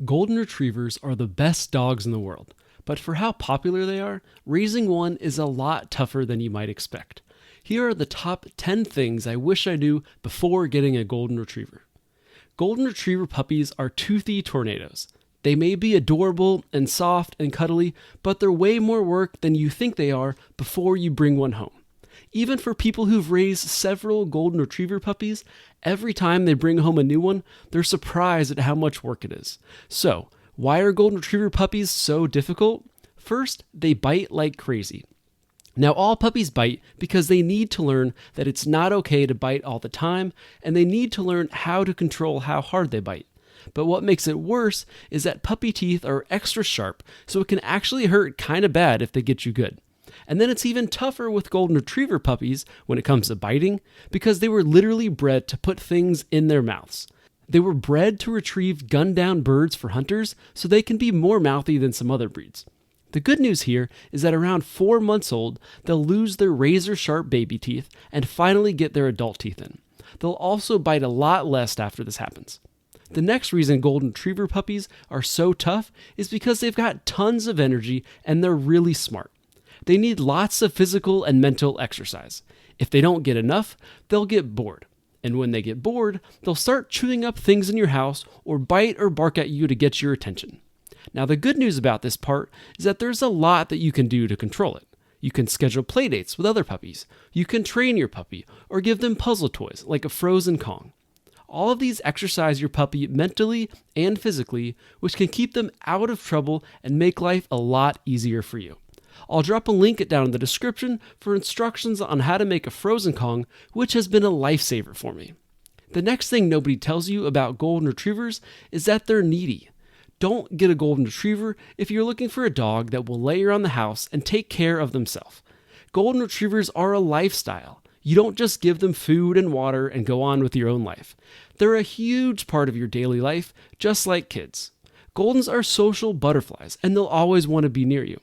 Golden Retrievers are the best dogs in the world, but for how popular they are, raising one is a lot tougher than you might expect. Here are the top 10 things I wish I knew before getting a Golden Retriever. Golden Retriever puppies are toothy tornadoes. They may be adorable and soft and cuddly, but they're way more work than you think they are before you bring one home. Even for people who've raised several Golden Retriever puppies, every time they bring home a new one, they're surprised at how much work it is. So, why are Golden Retriever puppies so difficult? First, they bite like crazy. Now, all puppies bite because they need to learn that it's not okay to bite all the time, and they need to learn how to control how hard they bite. But what makes it worse is that puppy teeth are extra sharp, so it can actually hurt kind of bad if they get you good. And then it's even tougher with Golden Retriever puppies when it comes to biting, because they were literally bred to put things in their mouths. They were bred to retrieve gunned-down birds for hunters, so they can be more mouthy than some other breeds. The good news here is that around 4 months old, they'll lose their razor-sharp baby teeth and finally get their adult teeth in. They'll also bite a lot less after this happens. The next reason Golden Retriever puppies are so tough is because they've got tons of energy and they're really smart. They need lots of physical and mental exercise. If they don't get enough, they'll get bored. And when they get bored, they'll start chewing up things in your house or bite or bark at you to get your attention. Now, the good news about this part is that there's a lot that you can do to control it. You can schedule play dates with other puppies. You can train your puppy or give them puzzle toys like a frozen Kong. All of these exercise your puppy mentally and physically, which can keep them out of trouble and make life a lot easier for you. I'll drop a link down in the description for instructions on how to make a frozen Kong, which has been a lifesaver for me. The next thing nobody tells you about Golden Retrievers is that they're needy. Don't get a Golden Retriever if you're looking for a dog that will lay around the house and take care of themselves. Golden Retrievers are a lifestyle. You don't just give them food and water and go on with your own life. They're a huge part of your daily life, just like kids. Goldens are social butterflies, and they'll always want to be near you.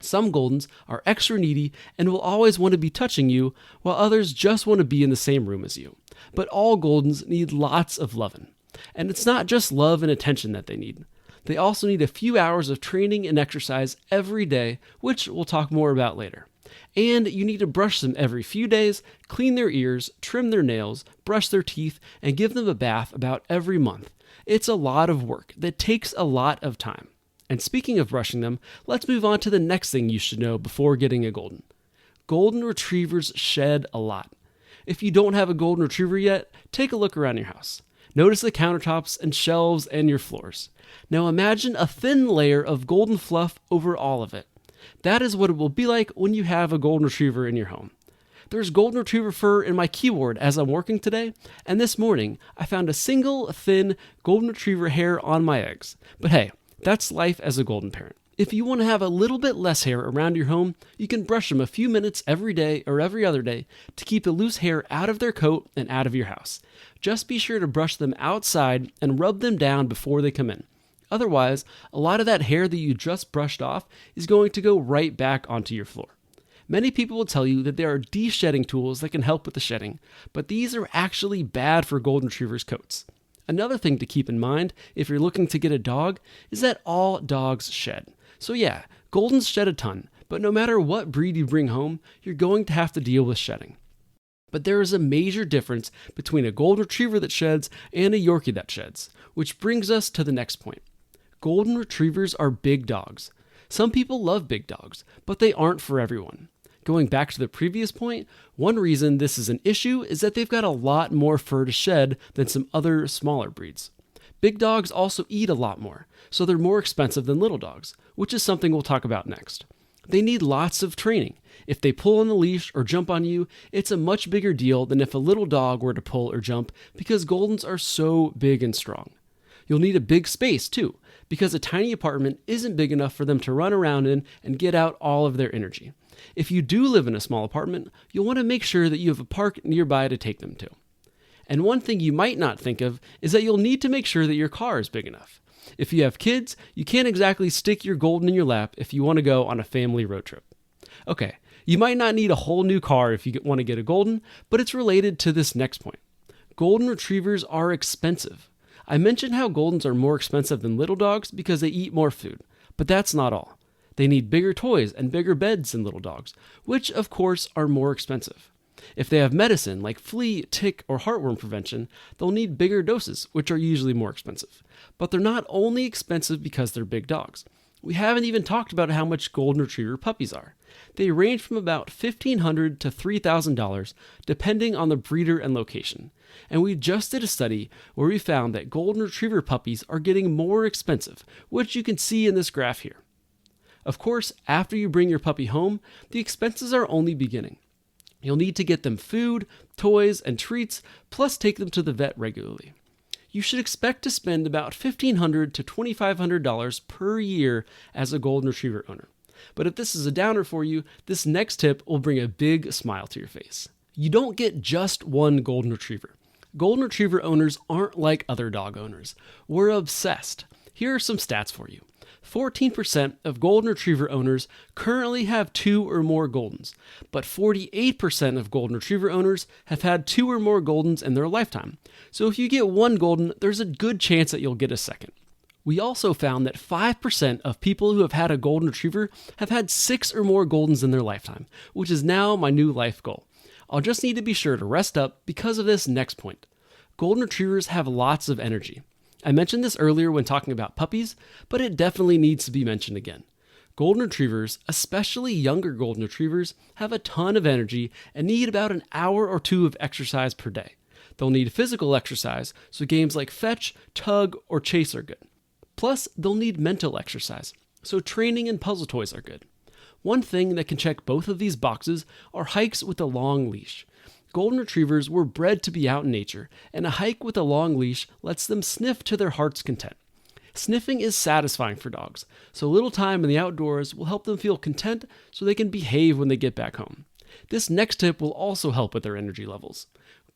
Some Goldens are extra needy and will always want to be touching you, while others just want to be in the same room as you. But all Goldens need lots of loving. And it's not just love and attention that they need. They also need a few hours of training and exercise every day, which we'll talk more about later. And you need to brush them every few days, clean their ears, trim their nails, brush their teeth, and give them a bath about every month. It's a lot of work that takes a lot of time. And speaking of brushing them, let's move on to the next thing you should know before getting a Golden. Golden Retrievers shed a lot. If you don't have a Golden Retriever yet, take a look around your house. Notice the countertops and shelves and your floors. Now imagine a thin layer of golden fluff over all of it. That is what it will be like when you have a Golden Retriever in your home. There's Golden Retriever fur in my keyboard as I'm working today, and this morning I found a single thin Golden Retriever hair on my eggs. But hey, that's life as a Golden parent. If you want to have a little bit less hair around your home, you can brush them a few minutes every day or every other day to keep the loose hair out of their coat and out of your house. Just be sure to brush them outside and rub them down before they come in. Otherwise, a lot of that hair that you just brushed off is going to go right back onto your floor. Many people will tell you that there are de-shedding tools that can help with the shedding, but these are actually bad for Golden Retrievers' coats. Another thing to keep in mind if you're looking to get a dog is that all dogs shed. So yeah, Goldens shed a ton, but no matter what breed you bring home, you're going to have to deal with shedding. But there is a major difference between a Golden Retriever that sheds and a Yorkie that sheds, which brings us to the next point. Golden Retrievers are big dogs. Some people love big dogs, but they aren't for everyone. Going back to the previous point, one reason this is an issue is that they've got a lot more fur to shed than some other smaller breeds. Big dogs also eat a lot more, so they're more expensive than little dogs, which is something we'll talk about next. They need lots of training. If they pull on the leash or jump on you, it's a much bigger deal than if a little dog were to pull or jump because Goldens are so big and strong. You'll need a big space too, because a tiny apartment isn't big enough for them to run around in and get out all of their energy. If you do live in a small apartment, you'll want to make sure that you have a park nearby to take them to. And one thing you might not think of is that you'll need to make sure that your car is big enough. If you have kids, you can't exactly stick your Golden in your lap if you want to go on a family road trip. Okay, you might not need a whole new car if you want to get a Golden, but it's related to this next point. Golden Retrievers are expensive. I mentioned how Goldens are more expensive than little dogs because they eat more food, but that's not all. They need bigger toys and bigger beds than little dogs, which of course are more expensive. If they have medicine like flea, tick, or heartworm prevention, they'll need bigger doses, which are usually more expensive. But they're not only expensive because they're big dogs. We haven't even talked about how much Golden Retriever puppies are. They range from about $1,500 to $3,000 depending on the breeder and location. And we just did a study where we found that Golden Retriever puppies are getting more expensive, which you can see in this graph here. Of course, after you bring your puppy home, the expenses are only beginning. You'll need to get them food, toys, and treats, plus take them to the vet regularly. You should expect to spend about $1,500 to $2,500 per year as a Golden Retriever owner. But if this is a downer for you, this next tip will bring a big smile to your face. You don't get just one Golden Retriever. Golden Retriever owners aren't like other dog owners. We're obsessed. Here are some stats for you. 14% of Golden Retriever owners currently have 2 or more Goldens, but 48% of Golden Retriever owners have had 2 or more Goldens in their lifetime. So if you get one Golden, there's a good chance that you'll get a second. We also found that 5% of people who have had a Golden Retriever have had 6 or more Goldens in their lifetime, which is now my new life goal. I'll just need to be sure to rest up because of this next point. Golden Retrievers have lots of energy. I mentioned this earlier when talking about puppies, but it definitely needs to be mentioned again. Golden Retrievers, especially younger Golden Retrievers, have a ton of energy and need about an hour or 2 of exercise per day. They'll need physical exercise, so games like fetch, tug, or chase are good. Plus, they'll need mental exercise, so training and puzzle toys are good. One thing that can check both of these boxes are hikes with a long leash. Golden Retrievers were bred to be out in nature, and a hike with a long leash lets them sniff to their heart's content. Sniffing is satisfying for dogs, so a little time in the outdoors will help them feel content so they can behave when they get back home. This next tip will also help with their energy levels.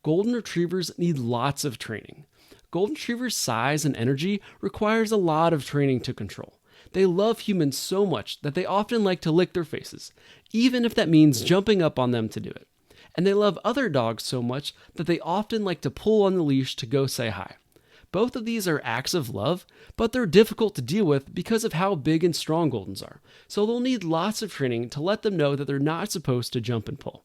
Golden Retrievers need lots of training. Golden Retrievers' size and energy requires a lot of training to control. They love humans so much that they often like to lick their faces, even if that means jumping up on them to do it. And they love other dogs so much that they often like to pull on the leash to go say hi. Both of these are acts of love, but they're difficult to deal with because of how big and strong Goldens are, so they'll need lots of training to let them know that they're not supposed to jump and pull.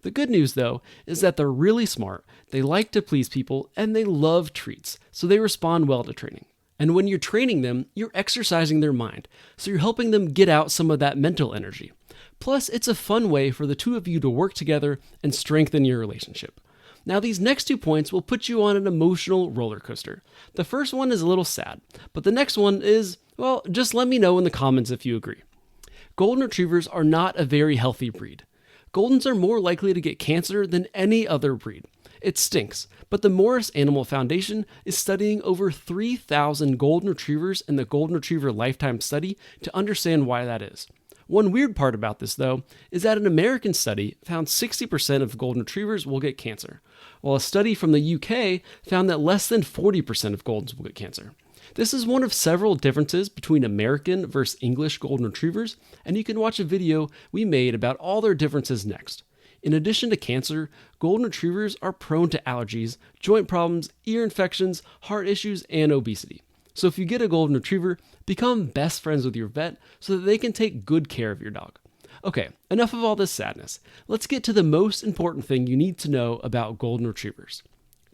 The good news, though, is that they're really smart, they like to please people, and they love treats, so they respond well to training. And when you're training them, you're exercising their mind, so you're helping them get out some of that mental energy. Plus, it's a fun way for the two of you to work together and strengthen your relationship. Now, these next 2 points will put you on an emotional roller coaster. The first one is a little sad, but the next one is, well, just let me know in the comments if you agree. Golden Retrievers are not a very healthy breed. Goldens are more likely to get cancer than any other breed. It stinks, but the Morris Animal Foundation is studying over 3,000 Golden Retrievers in the Golden Retriever Lifetime Study to understand why that is. One weird part about this, though, is that an American study found 60% of Golden Retrievers will get cancer, while a study from the UK found that less than 40% of Goldens will get cancer. This is one of several differences between American versus English Golden Retrievers, and you can watch a video we made about all their differences next. In addition to cancer, Golden Retrievers are prone to allergies, joint problems, ear infections, heart issues, and obesity. So if you get a Golden Retriever, become best friends with your vet so that they can take good care of your dog. Okay, enough of all this sadness. Let's get to the most important thing you need to know about Golden Retrievers.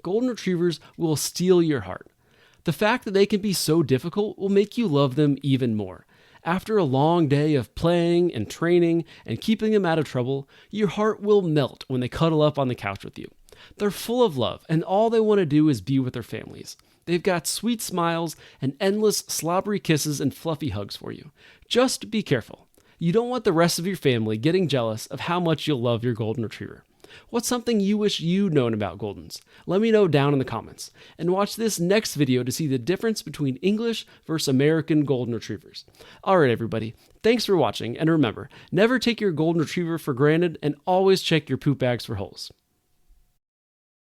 Golden Retrievers will steal your heart. The fact that they can be so difficult will make you love them even more. After a long day of playing and training and keeping them out of trouble, your heart will melt when they cuddle up on the couch with you. They're full of love, and all they want to do is be with their families. They've got sweet smiles and endless slobbery kisses and fluffy hugs for you. Just be careful. You don't want the rest of your family getting jealous of how much you'll love your Golden Retriever. What's something you wish you'd known about Goldens? Let me know down in the comments. And watch this next video to see the difference between English versus American Golden Retrievers. Alright everybody, thanks for watching, and remember, never take your Golden Retriever for granted and always check your poop bags for holes.